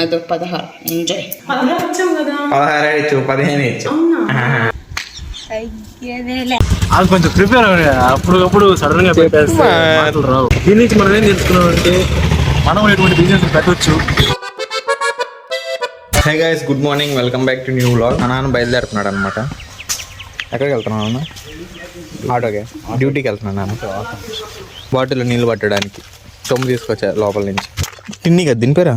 అదో 16 ఎంజాయ్. 16 ఇచ్చు 15 ఇచ్చు. అది కొంచెం ప్రిపేర్ అప్పుడు సడన్ గా పెట్టేస్తే మాటలు రావు. దీని నుంచి మనం ఏం తెలుసుకున్నాం అంటే మనం ఎటువంటి బిజినెస్ పెట్టవచ్చు. Hi guys, good morning, welcome back to new vlog. మా నాన్న బయలుదేరుతున్నాడు అనమాట. ఎక్కడికి వెళ్తున్నాను అన్న? ఆటోకే డ్యూటీకి వెళ్తున్నాను నాన్న. బాటిల్లో నీళ్ళు పట్టడానికి సొమ్ము తీసుకొచ్చా లోపల నుంచి. టిన్నీ కదా దీని పేరా?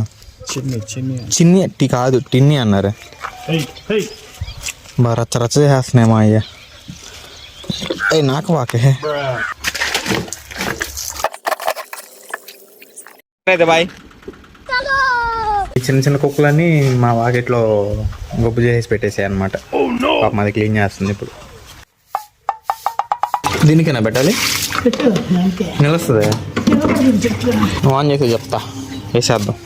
చిన్ని టీ కాదు, టిన్నీ అన్నారు. బాగా రచ్చ రచ్చ చేస్తున్నాయి మా అయ్య. ఏ నాకు వాకే అయితే బాయ్. ఈ చిన్న చిన్న కుక్కలన్నీ మా వాకిట్లో గొప్ప చేసి పెట్టేసాయి అనమాట. పాప మాది క్లీన్ చేస్తుంది ఇప్పుడు. దీనికైనా పెట్టాలి, నిలుస్తుంది. ఆన్ చేసి చెప్తా, వేసేద్దాం,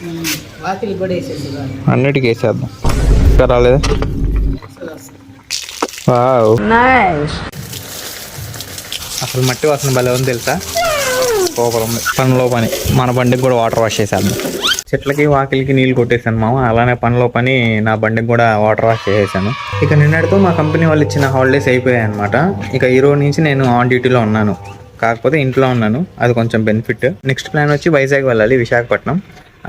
అన్నిటికీ వేసేద్దాం. ఇంకా రాలేదా? వావ్, అసలు మట్టి వాసన భలే ఉంది తెలుసా. సూపర్ ఉంది. పనిలో పని, మన బండికి కూడా వాటర్ వాష్ చేసేద్దాం. చెట్లకి వాకిలికి నీళ్ళు కొట్టేసాను మామ. అలానే పనిలో పని నా బండికి కూడా వాటర్ వాష్ చేసేసాను. ఇక నిన్నటితో మా కంపెనీ వాళ్ళు ఇచ్చిన హాలిడేస్ అయిపోయాయి అనమాట. ఇక ఈ రోజు నుంచి నేను ఆన్ డ్యూటీలో ఉన్నాను, కాకపోతే ఇంట్లో ఉన్నాను. అది కొంచెం బెనిఫిట్. నెక్స్ట్ ప్లాన్ వచ్చి వైజాగ్ వెళ్ళాలి, విశాఖపట్నం.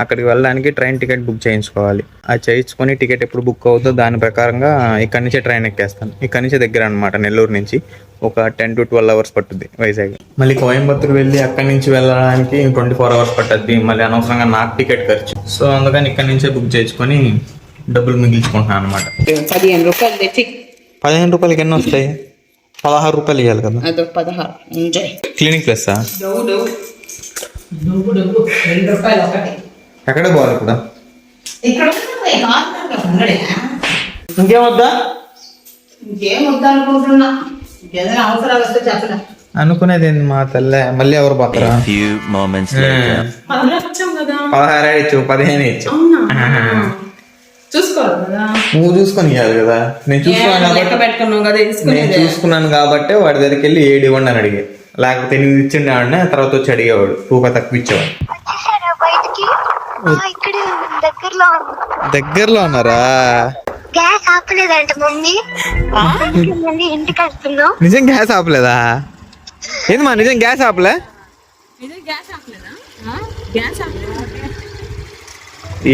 అక్కడికి వెళ్ళడానికి ట్రైన్ టికెట్ బుక్ చేయించుకోవాలి. అది చేయించుకొని టికెట్ ఎప్పుడు బుక్ అవుతుందో దాని ప్రకారంగా ఇక్కడి నుంచే ట్రైన్ ఎక్కేస్తాను. ఇక్కడి నుంచే దగ్గర అనమాట, నెల్లూరు నుంచి ఒక 10 to 12 hours పట్టుద్ది వైజాగ్. మళ్ళీ కోయంబత్తూరు వెళ్ళి అక్కడి నుంచి వెళ్ళడానికి 24 hours పట్టుద్ది. మళ్ళీ అనవసరంగా నాకు టికెట్ ఖర్చు. సో అందుకని ఇక్కడి నుంచే బుక్ చేయించుకొని డబ్బులు మిగిల్చుకుంటున్నాను అనమాట. 15 రూపాయలు తెచ్చి 15 రూపాయలకి ఎన్ని వస్తాయి? 16 రూపాయలు ఇవ్వాలి కదా. అదో 16 ఎంజాయ్. క్లినిక్ ప్లస్ ఎక్కడ పోవాలి ఇప్పుడు? ఇంకేమొద్దా? అనుకుంటున్నా, ఏదైనా అవసరాలు వస్తే చెప్పలే. అనుకునేది మా తల్లే. మళ్ళీ ఎవరు పోతారా? 16 ఇచ్చు 15 ఇచ్చు. చూసుకోవాలి కదా, నువ్వు చూసుకొని ఇవ్వాలి కదా. నేను చూసుకున్నాను కాబట్టి వాడి దగ్గరికి వెళ్ళి 7 ఇవ్వండి అని అడిగే. లేకపోతే 8 ఇచ్చిండే వాడిని తర్వాత వచ్చి అడిగేవాడు, రూపాయి తక్కువ ఇచ్చేవాడు. దగ్గరలో ఉన్నారా? గ్యాస్ ఆపలేదంట మమ్మీ. ఇంటికి వస్తున్నావు. నిజం గ్యాస్ ఆపలేదా? ఏంది మా నిజం గ్యాస్ ఆపలే?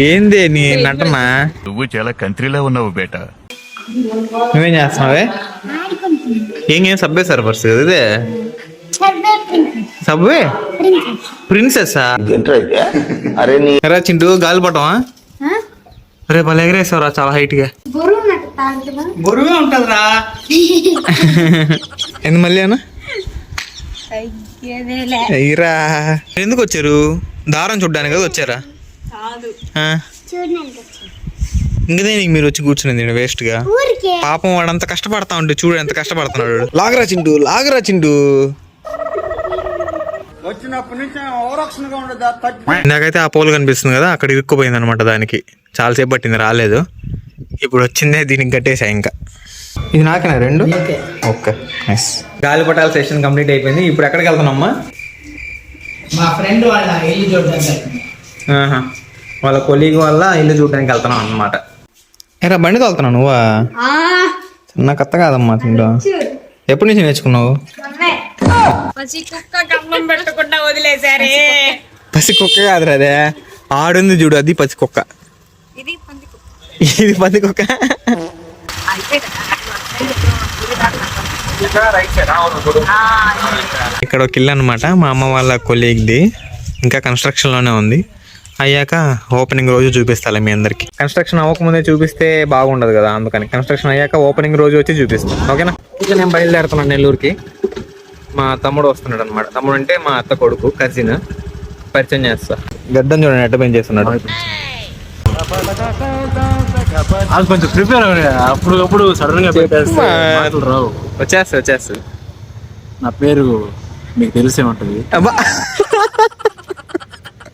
ఏంది నీ నటనా? నువ్వు చాలా కంట్రీలో ఉన్నావు బేటా. నువ్వేం చేస్తున్నావే? ఏం సబ్బే సర్వర్స్ కదా ఇదే? సబ్బే ప్రిన్సెస్ చింటూ గాలిపటమా? రేపు వాళ్ళు ఎగరేసావురా చాలా హైట్ గా. బరువుగా ఉంటుందిరా. ఎందు మళ్ళీ అన్న అయ్యరా? ఎందుకు వచ్చారు? దారం చూడ్డానికి కదా వచ్చారా? ఇంకదే నీకు మీరు వచ్చి కూర్చునేది వేస్ట్ గా. పాపం వాడంత కష్టపడతా ఉంటే చూడు ఎంత కష్టపడుతున్నాడు. లాగరా చింటూ, లాగరా చింటూ. నాకైతే ఆ పోల్ కనిపిస్తుంది కదా, అక్కడ ఇరుక్కుపోయింది అనమాట. దానికి చాలాసేపు పట్టింది, రాలేదు. ఇప్పుడు వచ్చిందే దీనికి కట్టేసా. ఇంకా ఇది నాకేనా 2? Okay, nice. గాలిపటాల సెషన్ కంప్లీట్ అయిపోయింది. ఇప్పుడు ఎక్కడికి వెళ్తున్నామ్మా? మా ఫ్రెండ్ వాళ్ళ ఇల్లు చూడడానికి. వాళ్ళ కొలీగ్ వల్ల ఇల్లు చూడడానికి వెళ్తున్నాం అనమాట. ఏరా బండి తోలుతున్నావు నువ్వా? చిన్న కథ కాదమ్మా. తింటా ఎప్పటి నుంచి నేర్చుకున్నావు? పసి కుక్క కన్నం పెట్టకుండా వదిలేసారే. పసి కుక్క కాదురా అదే, ఆడుంది చూడు, అది పసి కుక్క. ఇది పంది కుక్క. ఇక్కడ ఒక ఇల్లు అనమాట, మా అమ్మ వాళ్ళ కొలీగ్ది. ఇంకా కన్స్ట్రక్షన్ లోనే ఉంది. అయ్యాక ఓపెనింగ్ రోజు చూపిస్తాలే మీ అందరికి. కన్స్ట్రక్షన్ అవ్వకముందే చూపిస్తే బాగుండదు కదా, అందుకని కన్స్ట్రక్షన్ అయ్యాక ఓపెనింగ్ రోజు వచ్చి చూపిస్తాను. ఓకేనా? ఇక నేను బయలుదేరుతున్నాను నెల్లూరుకి. మా తమ్ముడు వస్తున్నాడు అనమాట. తమ్ముడు అంటే మా అత్త కొడుకు, కజిన్. పరిచయం చేస్తా. గడ్డం చూడండి ఎట్ట పని చేస్తున్నాడు. అది కొంచెం ప్రిపేర్ అప్పుడు సడన్ గా పెట్టేస్తే మాటలు రావు. వచ్చేస్తా. నా పేరు మీకు తెలిసే ఉంటది.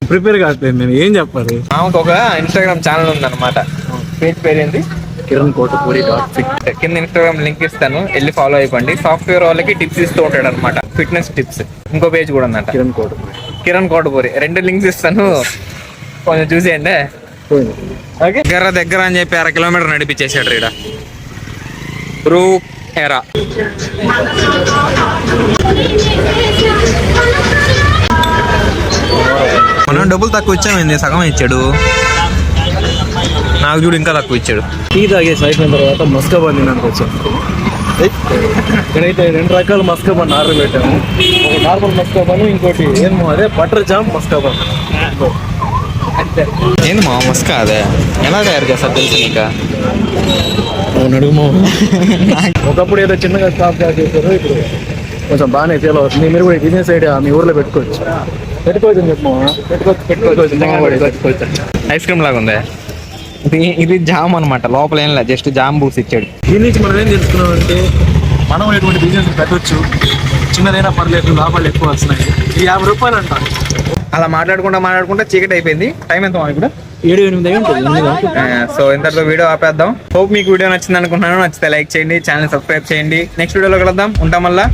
ప్రిపేర్ కాదు, నేను ఏం చెప్పాలి. ఆమెకు ఒక ఇన్స్టాగ్రామ్ ఛానల్ ఉందన్నమాట. పేజ్ పేరు ఏంటి? కిరణ్ కోటపూరి.fit. కింద ఇన్స్టాగ్రామ్ లింక్ ఇస్తాను, వెళ్ళి ఫాలో అయిపోండి. సాఫ్ట్వేర్ వాళ్ళకి టిప్స్ ఇస్తూ ఉంటాడు అనమాట, ఫిట్నెస్ టిప్స్. ఇంకో పేజ్ కూడా ఉందంట, కిరణ్ కోటపూరి. 2 లింక్స్ ఇస్తాను, కొంచెం చూసేయండి. పోయింది. ఓకే దగ్గర అని చెప్పి 1/2 కిలోమీటర్ నడిపించేసాడు ఈడ. బ్రూ ఎరా మనం డబ్బులు తక్కువ ఇచ్చామైంది, సగం ఇచ్చాడు. నాకు చూడు ఇంకా తక్కువ ఇచ్చాడు. టీ తాగేసి అయిపోయిన తర్వాత మస్కా బండి నాకు వచ్చాను. ఇక్కడైతే 2 రకాల మస్కా బండి ఆర్డర్ పెట్టాము. ఒక నార్మల్ మస్కా బండి, ఇంకోటి ఏమో అదే బటర్ జామ్ మస్కా బండి. ఏంది మా మస్కా అదే ఎలా తయారు చేస్తారు తెలుసు నీకు? అడుగు ఒకప్పుడు ఏదో చిన్నగా స్టాప్ చేశారు, ఇప్పుడు కొంచెం బాగానే ఫీల్ అవుతుంది. మీరు కూడా బిజినెస్ ఐడియా మీ ఊర్లో పెట్టుకోవచ్చు అని చెప్పు. పెట్టుకోవచ్చు. ఐస్ క్రీమ్ లాగా ఉంది ఇది జామ్ అనమాట, లోపల ఏం లేదు, జస్ట్ జామ్ బూస్ ఇచ్చాడు. దీని నుంచి మనం ఏం తెలుసుకున్నామంటే మనం ఎటువంటి బిజినెస్ పెట్టవచ్చు, చిన్నదైనా పర్లేదు, లాభాలు ఎక్కువ వస్తున్నాయి. ఇది 50 రూపాయలు అంట. అలా మాట్లాడుకుంటా చీకటి అయిపోయింది. టైం ఎంత ఇప్పుడు? 7-8 ఉంటుంది. సో ఇంతటితో వీడియో ఆపేద్దాం. హోప్ మీకు వీడియో నచ్చింది అనుకుంటున్నాను. నచ్చితే లైక్ చేయండి, ఛానల్ సబ్స్క్రైబ్ చేయండి. నెక్స్ట్ వీడియోలో కలుద్దాం. ఉంటాం మళ్ళా.